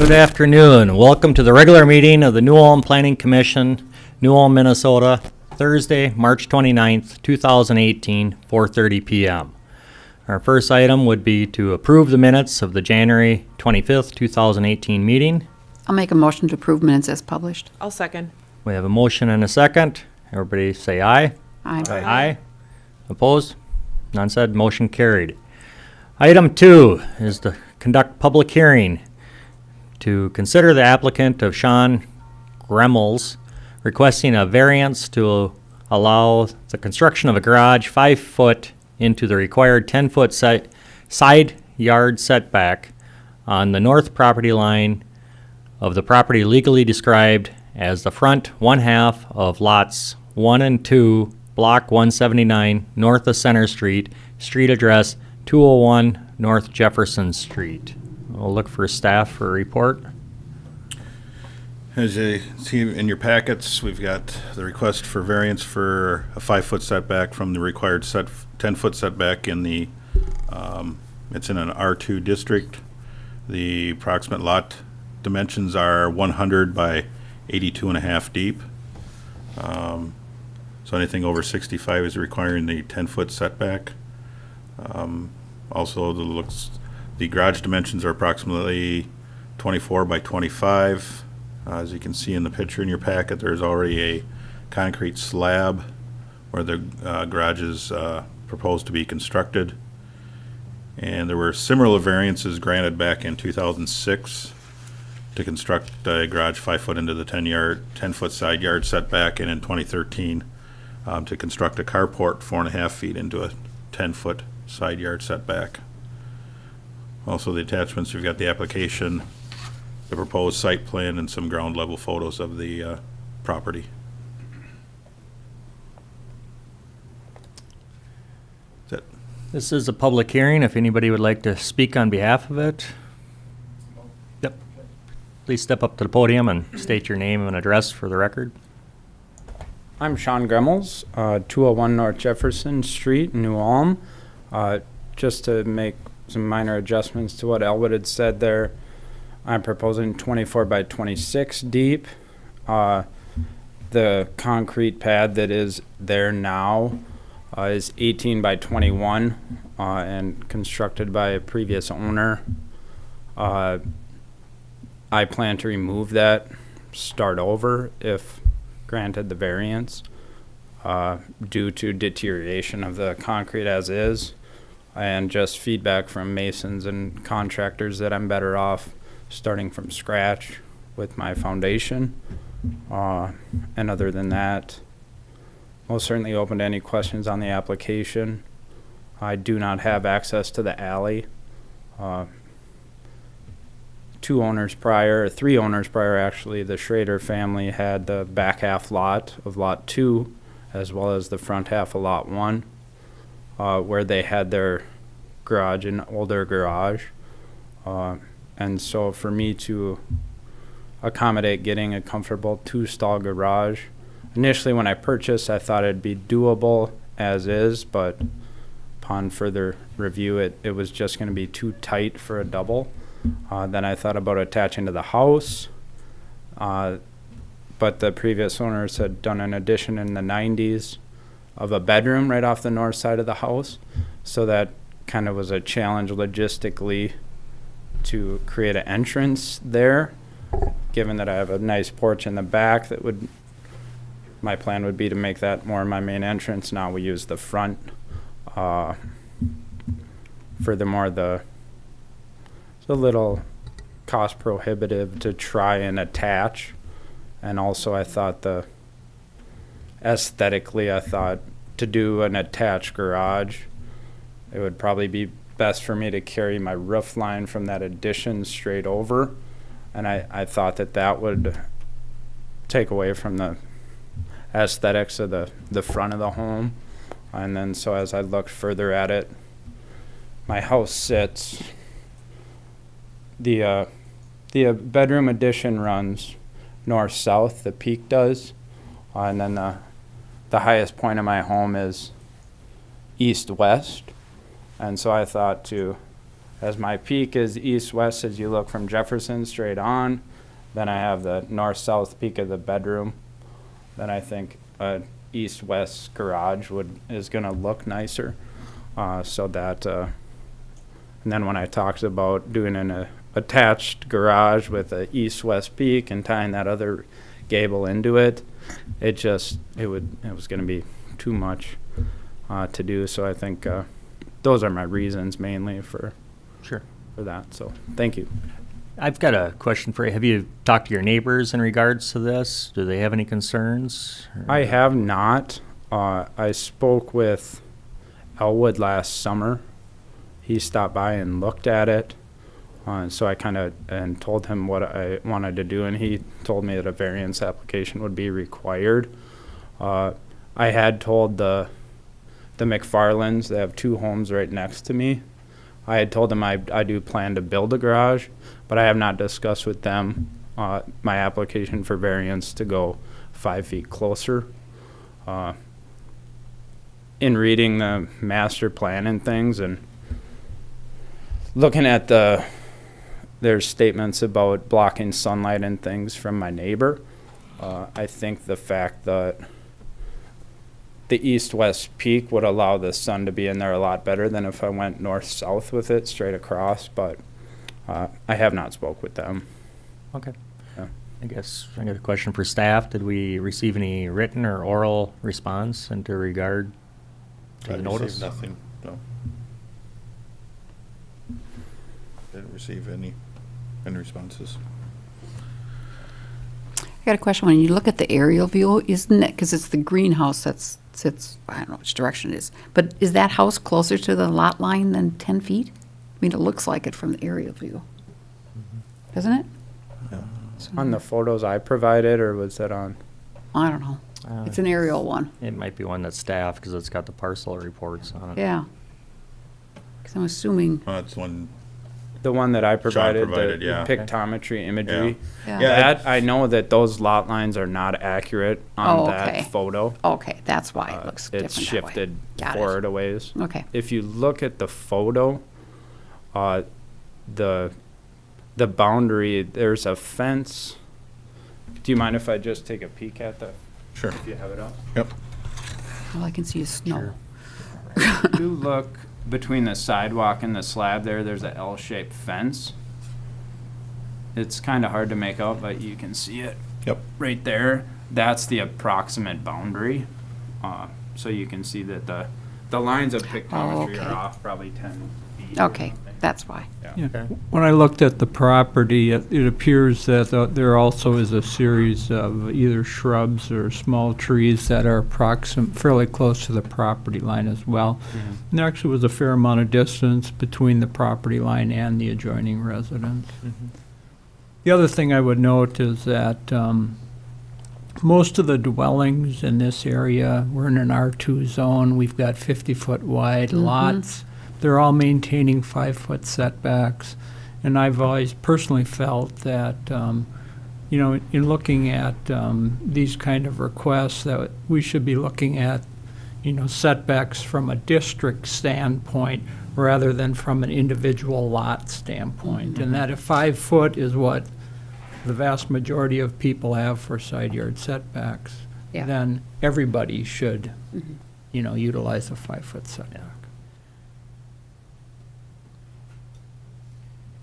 Good afternoon. Welcome to the regular meeting of the New Ulm Planning Commission, New Ulm, Minnesota, Thursday, March 29th, 2018, 4:30 p.m. Our first item would be to approve the minutes of the January 25th, 2018 meeting. I'll make a motion to approve minutes as published. I'll second. We have a motion and a second. Everybody say aye. Aye. Aye. Opposed? None said. Motion carried. Item 2 is to conduct public hearing to consider the applicant of Sean Gremmels requesting a variance to allow the construction of a garage 5 foot into the required 10-foot side yard setback on the north property line of the property legally described as the front one half of lots 1 and 2, block 179, north of Center Street, street address 201 North Jefferson Street. We'll look for staff for a report. As you see in your packets, we've got the request for variance for a 5-foot setback from the required 10-foot setback in the, it's in an R2 district. The approximate lot dimensions are 100 by 82 and a half deep. So anything over 65 is requiring the 10-foot setback. Also, the garage dimensions are approximately 24 by 25. As you can see in the picture in your packet, there's already a concrete slab where the garage is proposed to be constructed. And there were similar variances granted back in 2006 to construct a garage 5 foot into the 10-foot side yard setback, and in 2013 to construct a carport 4.5 feet into a 10-foot side yard setback. Also, the attachments, you've got the application, the proposed site plan, and some ground level photos of the property. That's it. This is a public hearing. If anybody would like to speak on behalf of it. Yep. Please step up to the podium and state your name and address for the record. I'm Sean Gremmels, 201 North Jefferson Street, New Ulm. Just to make some minor adjustments to what Elwood had said there, I'm proposing 24 by 26 deep. The concrete pad that is there now is 18 by 21 and constructed by a previous owner. I plan to remove that, start over if granted the variance due to deterioration of the concrete as is, and just feedback from masons and contractors that I'm better off starting from scratch with my foundation. And other than that, most certainly open to any questions on the application. I do not have access to the alley. 3 owners prior actually, the Schrader family had the back half lot of lot 2 as well as the front half of lot 1 where they had their garage, an older garage. And so for me to accommodate getting a comfortable 2-stall garage, initially when I purchased I thought it'd be doable as is, but upon further review it was just going to be too tight for a double. Then I thought about attaching to the house, but the previous owners had done an addition in the 90s of a bedroom right off the north side of the house, so that kind of was a challenge logistically to create an entrance there, given that I have a nice porch in the back. My plan would be to make that more my main entrance. Now we use the front. Furthermore, it's a little cost prohibitive to try and attach, and also I thought aesthetically to do an attached garage, it would probably be best for me to carry my roof line from that addition straight over, and I thought that would take away from the aesthetics of the front of the home. And then so as I looked further at it, my house sits, the bedroom addition runs north-south, the peak does, and then the highest point of my home is east-west. And so I thought to as my peak is east-west as you look from Jefferson straight on. Then I have the north-south peak of the bedroom. Then I think a east-west garage is gonna look nicer. So that, and then when I talked about doing an attached garage with a east-west peak and tying that other gable into it, it was gonna be too much to do. So I think those are my reasons mainly for Sure. that. So thank you. I've got a question for you. Have you talked to your neighbors in regards to this? Do they have any concerns? I have not. I spoke with Elwood last summer. He stopped by and looked at it. So I kind of and told him what I wanted to do, and he told me that a variance application would be required. I had told the McFarlands, they have 2 homes right next to me. I had told them I do plan to build a garage, but I have not discussed with them my application for variance to go 5 feet closer. In reading the master plan and things and looking at there's statements about blocking sunlight and things from my neighbor. I think the fact that the east-west peak would allow the sun to be in there a lot better than if I went north-south with it straight across, but I have not spoke with them. Okay. Yeah. I guess I got a question for staff. Did we receive any written or oral response into regard to I the received notice? nothing, no. Didn't receive any responses. I got a question. When you look at the aerial view, isn't it, because it's the greenhouse that sits, I don't know which direction it is, but is that house closer to the lot line than 10 feet? I mean, it looks like it from the aerial view. Doesn't it? On the photos I provided, or was that on? I don't know. It's an aerial one. It might be one that's staff because it's got the parcel reports on it. Yeah. Because I'm assuming, That's one, The one that I provided, provided, the yeah. pictometry imagery. yeah. Yeah. That, I know that those lot lines are not accurate on Oh, okay. that photo. Okay, that's why it looks different It's that way. shifted Got it. forward a ways. Okay. If you look at the photo, the boundary, there's a fence. Do you mind if I just take a peek at the, sure, if you have it up? yep. All I can see is snow. If you look between the sidewalk and the slab there's a L-shaped fence. It's kind of hard to make out, but you can see it Yep. right there. That's the approximate boundary. So you can see that the lines of pictometry okay. are off probably 10 feet. or Okay, something. that's why. Yeah. Okay. When I looked at the property, it appears that there also is a series of either shrubs or small trees that are fairly close to the property line as well. And there actually was a fair amount of distance between the property line and the adjoining residence. The other thing I would note is that most of the dwellings in this area, we're in an R2 zone, we've got 50-foot wide lots. They're all maintaining 5-foot setbacks. And I've always personally felt that, you know, in looking at these kind of requests, that we should be looking at, you know, setbacks from a district standpoint rather than from an individual lot standpoint. And that if 5 foot is what the vast majority of people have for side yard setbacks, Yeah. then everybody should, you know, utilize a 5-foot setback.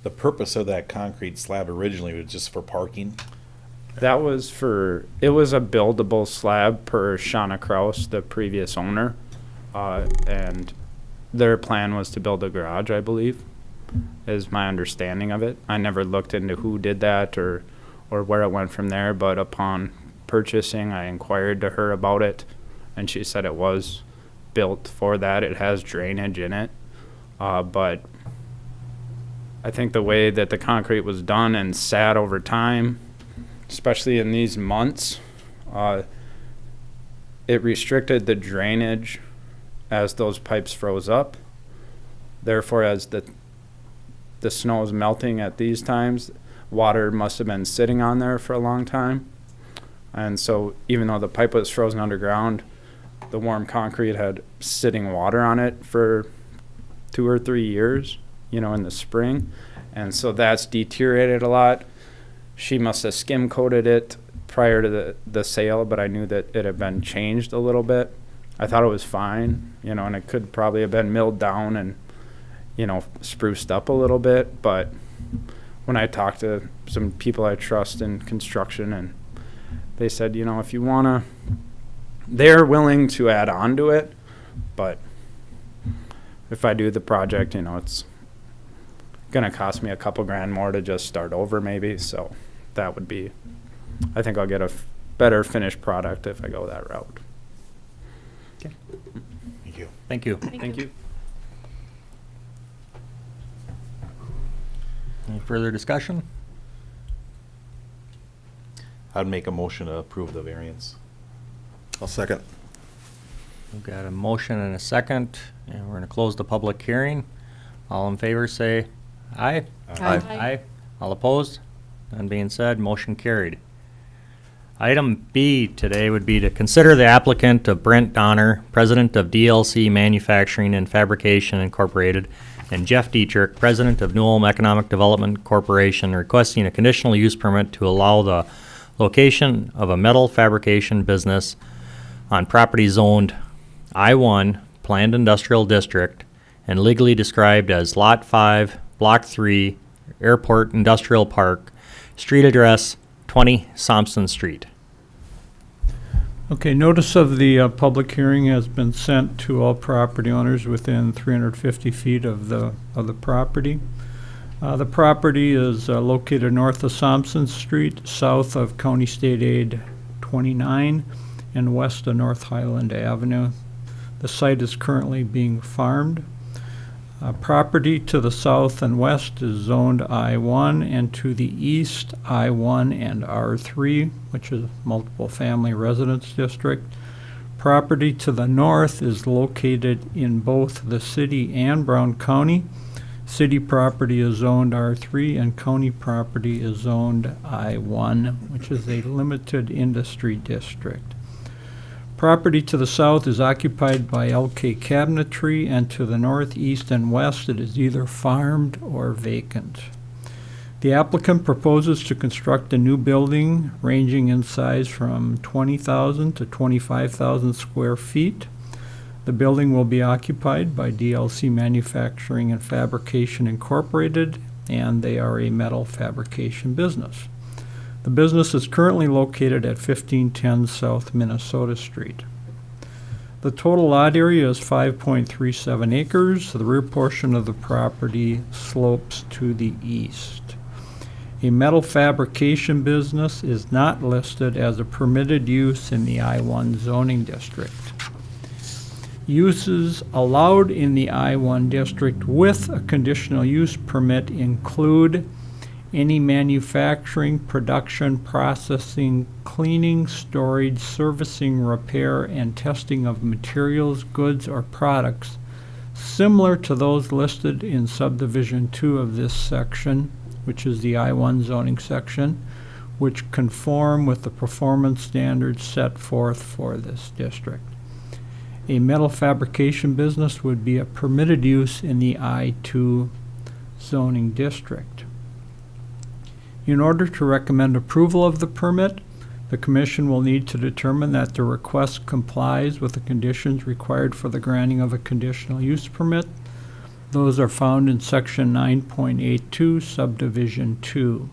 The purpose of that concrete slab originally was just for parking. That was it was a buildable slab per Shauna Kraus, the previous owner. And their plan was to build a garage, I believe, is my understanding of it. I never looked into who did that or where it went from there, but upon purchasing, I inquired to her about it, and she said it was built for that. It has drainage in it. But I think the way that the concrete was done and sat over time, especially in these months, it restricted the drainage as those pipes froze up. Therefore, as the snow is melting at these times, water must have been sitting on there for a long time. And so even though the pipe was frozen underground, the warm concrete had sitting water on it for 2 or 3 years. in the spring. And so that's deteriorated a lot. She must have skim coated it prior to the sale, but I knew that it had been changed a little bit. I thought it was fine, and it could probably have been milled down and, spruced up a little bit. But when I talked to some people I trust in construction, and they said, if you want to, they're willing to add on to it. But if I do the project, it's going to cost me a couple grand more to just start over maybe. So that would be, I think I'll get a better finished product if I go that route. Thank you. Thank you. Thank you. Any further discussion? I'd make a motion to approve the variance. I'll second. We've got a motion and a second, and we're going to close the public hearing. All in favor, say aye. Aye. Aye. All opposed? None being said, motion carried. Item B today would be to consider the applicant of Brent Donner, president of DLC Manufacturing and Fabrication Incorporated, and Jeff Dietrich, president of New Ulm Economic Development Corporation, requesting a conditional use permit to allow the location of a metal fabrication business on property zoned I-1 Planned Industrial District and legally described as Lot 5, Block 3, Airport Industrial Park, street address 20 Thompson Street. Okay, notice of the public hearing has been sent to all property owners within 350 feet of the property. The property is located north of Thompson Street, south of County State Aid 29, and west of North Highland Avenue. The site is currently being farmed. Property to the south and west is zoned I-1, and to the east, I-1 and R3, which is multiple family residence district. Property to the north is located in both the city and Brown County. City property is zoned R3, and county property is zoned I-1, which is a limited industry district. Property to the south is occupied by LK Cabinetry, and to the north, east, and west it is either farmed or vacant. The applicant proposes to construct a new building ranging in size from 20,000 to 25,000 square feet. The building will be occupied by DLC Manufacturing and Fabrication Incorporated, and they are a metal fabrication business. The business is currently located at 1510 South Minnesota Street. The total lot area is 5.37 acres. The rear portion of the property slopes to the east. A metal fabrication business is not listed as a permitted use in the I-1 zoning district. Uses allowed in the I-1 district with a conditional use permit include any manufacturing, production, processing, cleaning, storage, servicing, repair, and testing of materials, goods, or products similar to those listed in subdivision 2 of this section, which is the I-1 zoning section, which conform with the performance standards set forth for this district. A metal fabrication business would be a permitted use in the I-2 zoning district. In order to recommend approval of the permit, the Commission will need to determine that the request complies with the conditions required for the granting of a conditional use permit. Those are found in Section 9.82, Subdivision 2.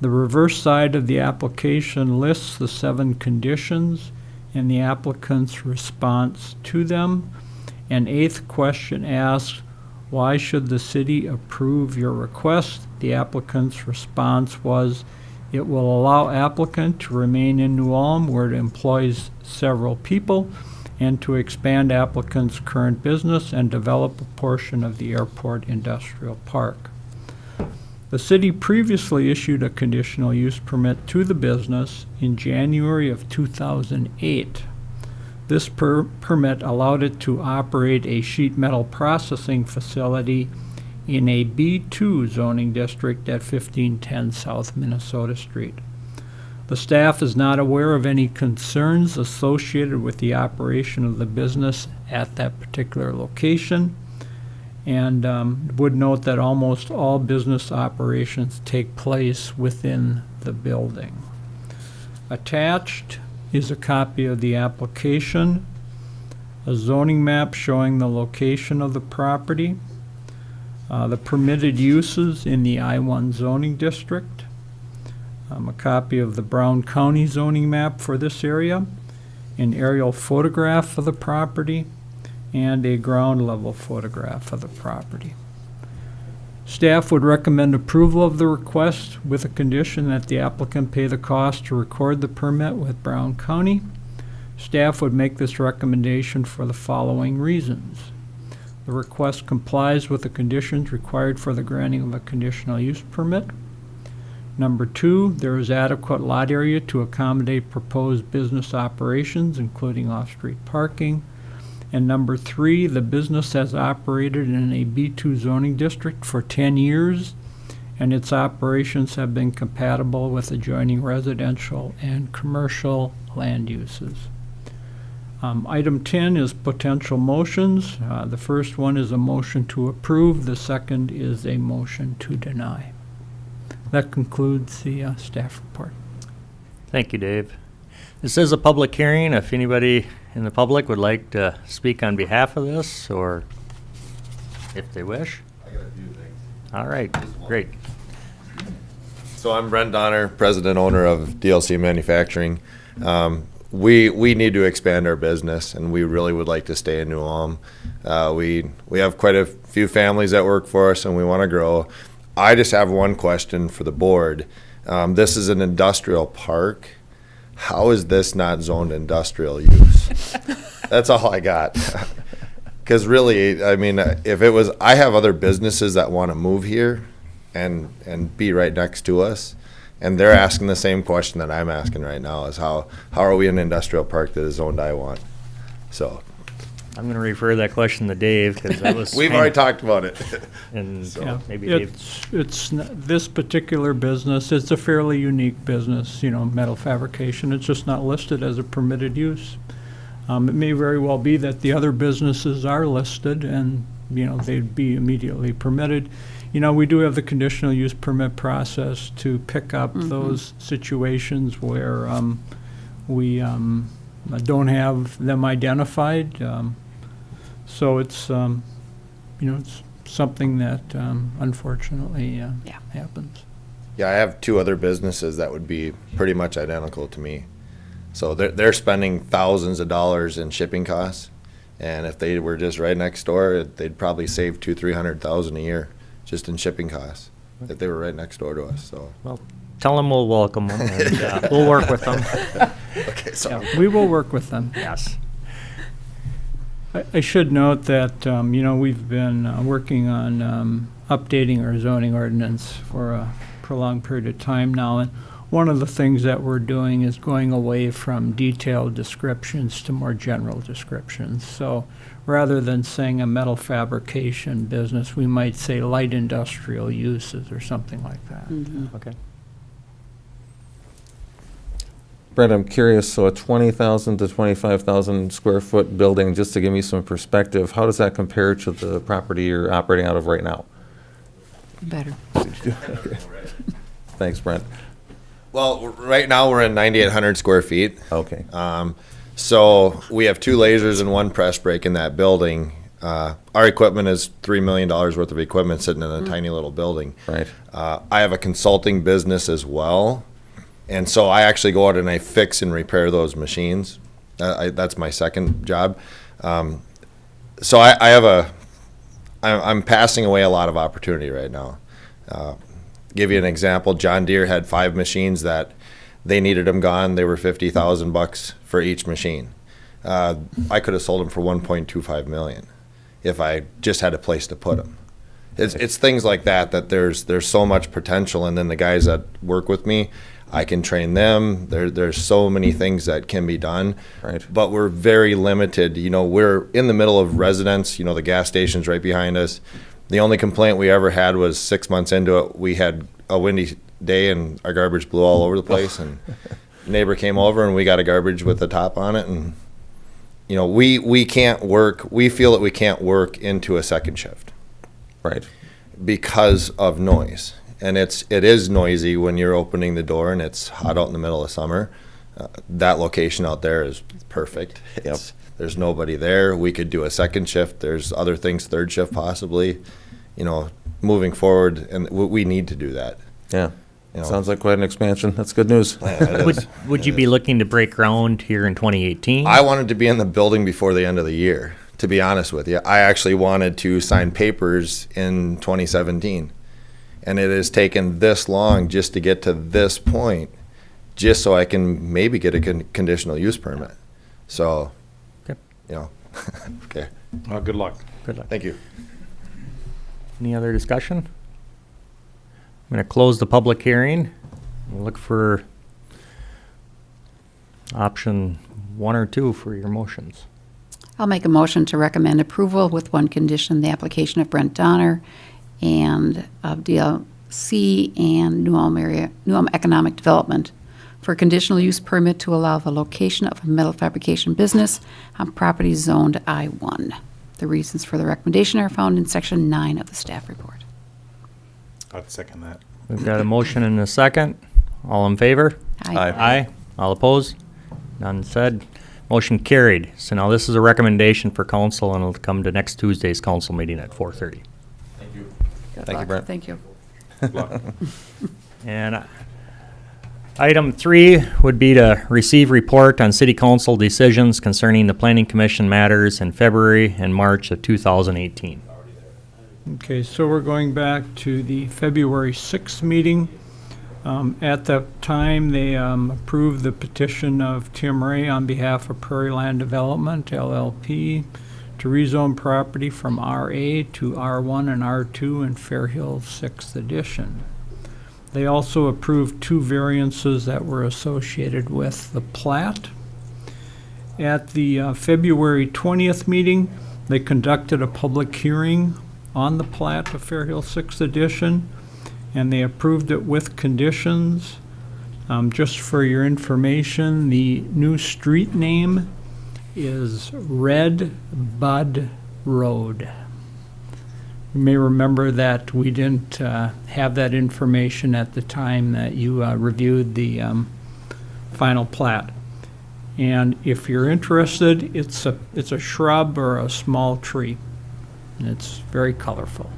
The reverse side of the application lists the 7 conditions and the applicant's response to them. An 8th question asks, why should the city approve your request? The applicant's response was, it will allow applicant to remain in New Ulm where it employs several people and to expand applicant's current business and develop a portion of the airport industrial park. The city previously issued a conditional use permit to the business in January of 2008. This permit allowed it to operate a sheet metal processing facility in a B2 zoning district at 1510 South Minnesota Street. The staff is not aware of any concerns associated with the operation of the business at that particular location. And would note that almost all business operations take place within the building. Attached is a copy of the application, a zoning map showing the location of the property, the permitted uses in the I-1 zoning district, a copy of the Brown County zoning map for this area, an aerial photograph of the property, and a ground level photograph of the property. Staff would recommend approval of the request with a condition that the applicant pay the cost to record the permit with Brown County. Staff would make this recommendation for the following reasons. The request complies with the conditions required for the granting of a conditional use permit. Number 2, there is adequate lot area to accommodate proposed business operations, including off-street parking. And number 3, the business has operated in a B2 zoning district for 10 years, and its operations have been compatible with adjoining residential and commercial land uses. Item 10 is potential motions. The first one is a motion to approve. The second is a motion to deny. That concludes the staff report. Thank you, Dave. This is a public hearing. If anybody in the public would like to speak on behalf of this, or if they wish. I got a few things. All right, great. So I'm Brent Donner, president owner of DLC Manufacturing. We need to expand our business, and we really would like to stay in New Ulm. We have quite a few families that work for us, and we want to grow. I just have one question for the board. This is an industrial park. How is this not zoned industrial use? That's all I got. Because really, I mean, if it was, I have other businesses that want to move here and be right next to us, and they're asking the same question that I'm asking right now: is how are we an industrial park that is zoned I-1? So I'm going to refer that question to Dave, because that was. we've already talked about it. And Yeah, maybe Dave. this particular business, it's a fairly unique business, metal fabrication. It's just not listed as a permitted use. It may very well be that the other businesses are listed and, they'd be immediately permitted. We do have the conditional use permit process to pick up those situations where we don't have them identified. So it's, it's something that unfortunately happens. Yeah, I have two other businesses that would be pretty much identical to me. So they're spending thousands of dollars in shipping costs, and if they were just right next door, they'd probably save $200,000-300,000 a year just in shipping costs if they were right next door to us. So Well, tell them we'll welcome them, and we'll work with them. okay, so Yeah, we will work with them. Yes. I should note that, we've been working on updating our zoning ordinance for a prolonged period of time now, and one of the things that we're doing is going away from detailed descriptions to more general descriptions. So rather than saying a metal fabrication business, we might say light industrial uses or something like that. Okay. Brent, I'm curious, so a 20,000 to 25,000 square foot building, just to give me some perspective, how does that compare to the property you're operating out of right now? Better. Thanks, Brent. well, right now we're in 9,800 square feet. Okay. So we have 2 lasers and 1 press brake in that building. Our equipment is $3 million worth of equipment sitting in a tiny little building. Right. I have a consulting business as well, and so I actually go out and I fix and repair those machines. That's my second job. So I'm passing away a lot of opportunity right now. Give you an example. John Deere had 5 machines that they needed them gone. They were $50,000 for each machine. I could have sold them for $1.25 million if I just had a place to put them. It's things like that there's so much potential, and then the guys that work with me, I can train them. There's so many things that can be done. Right. But we're very limited. We're in the middle of residence. The gas station's right behind us. The only complaint we ever had was 6 months into it, we had a windy day and our garbage blew all over the place, and neighbor came over and we got a garbage with the top on it, and we can't work. We feel that we can't work into a second shift. Right. because of noise. And it is noisy when you're opening the door and it's hot out in the middle of summer. That location out there is perfect. There's nobody there. We could do a second shift. There's other things, third shift possibly, moving forward, and we need to do that. Yeah. You know. Sounds like quite an expansion. That's good news. Yeah, it is. Would you be looking to break ground here in 2018? I wanted to be in the building before the end of the year, to be honest with you. I actually wanted to sign papers in 2017. And it has taken this long just to get to this point, just so I can maybe get a conditional use permit. So, Okay. Okay. Good luck. Good luck. Thank you. Any other discussion? I'm going to close the public hearing. We'll look for option 1 or 2 for your motions. I'll make a motion to recommend approval with one condition, the application of Brent Donner and of DLC and New Ulm Economic Development for a conditional use permit to allow the location of a metal fabrication business on property zoned I-1. The reasons for the recommendation are found in section 9 of the staff report. I'd second that. We've got a motion and a second. All in favor? Aye. All opposed? None said. Motion carried. So now this is a recommendation for council, and it'll come to next Tuesday's council meeting at 4:30. Good Thank you, luck. Brent. Thank you. And item 3 would be to receive report on city council decisions concerning the planning commission matters in February and March of 2018. Okay, so we're going back to the February 6th meeting. At that time, they approved the petition of Tim Ray on behalf of Prairie Land Development, LLP, to rezone property from RA to R1 and R2 in Fair Hills 6th Edition. They also approved 2 variances that were associated with the plat. At the February 20th meeting, they conducted a public hearing on the plat of Fair Hills 6th Edition, and they approved it with conditions. Just for your information, the new street name is Red Bud Road. You may remember that we didn't have that information at the time that you reviewed the final plat. And if you're interested, it's a shrub or a small tree, and it's very colorful.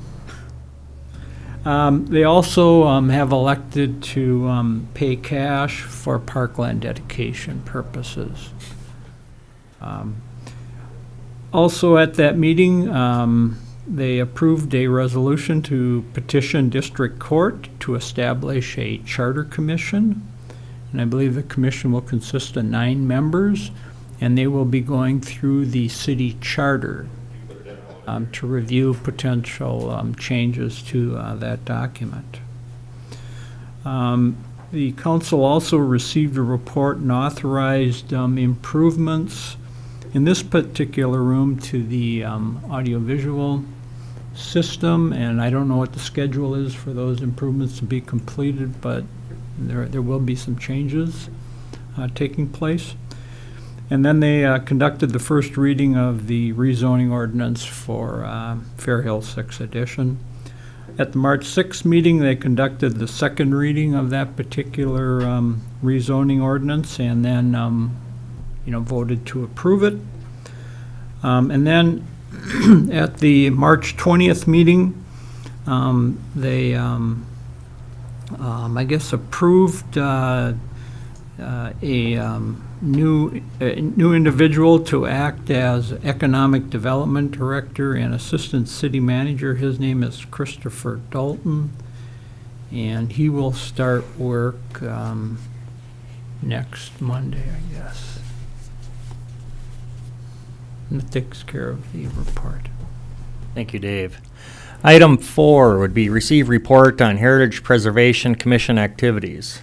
They also have elected to pay cash for parkland dedication purposes. Also at that meeting, they approved a resolution to petition district court to establish a charter commission. And I believe the commission will consist of 9 members, and they will be going through the city charter to review potential changes to that document. The council also received a report and authorized improvements in this particular room to the audiovisual system, and I don't know what the schedule is for those improvements to be completed, but there will be some changes taking place. And then they conducted the first reading of the rezoning ordinance for Fair Hills 6th Edition. At the March 6th meeting, they conducted the second reading of that particular rezoning ordinance, and then voted to approve it. And then at the March 20th meeting, they I guess approved a new individual to act as Economic Development Director and Assistant City Manager. His name is Christopher Dalton, and he will start work next Monday, I guess. And that takes care of the report. Thank you, Dave. Item 4 would be receive report on Heritage Preservation Commission activities.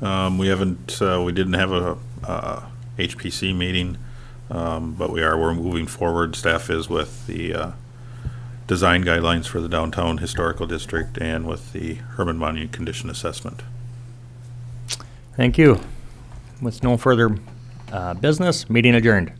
We didn't have a HPC meeting, but we're moving forward. Staff is with the design guidelines for the downtown historical district and with the Herman Monument condition assessment. Thank you. With no further business, meeting adjourned.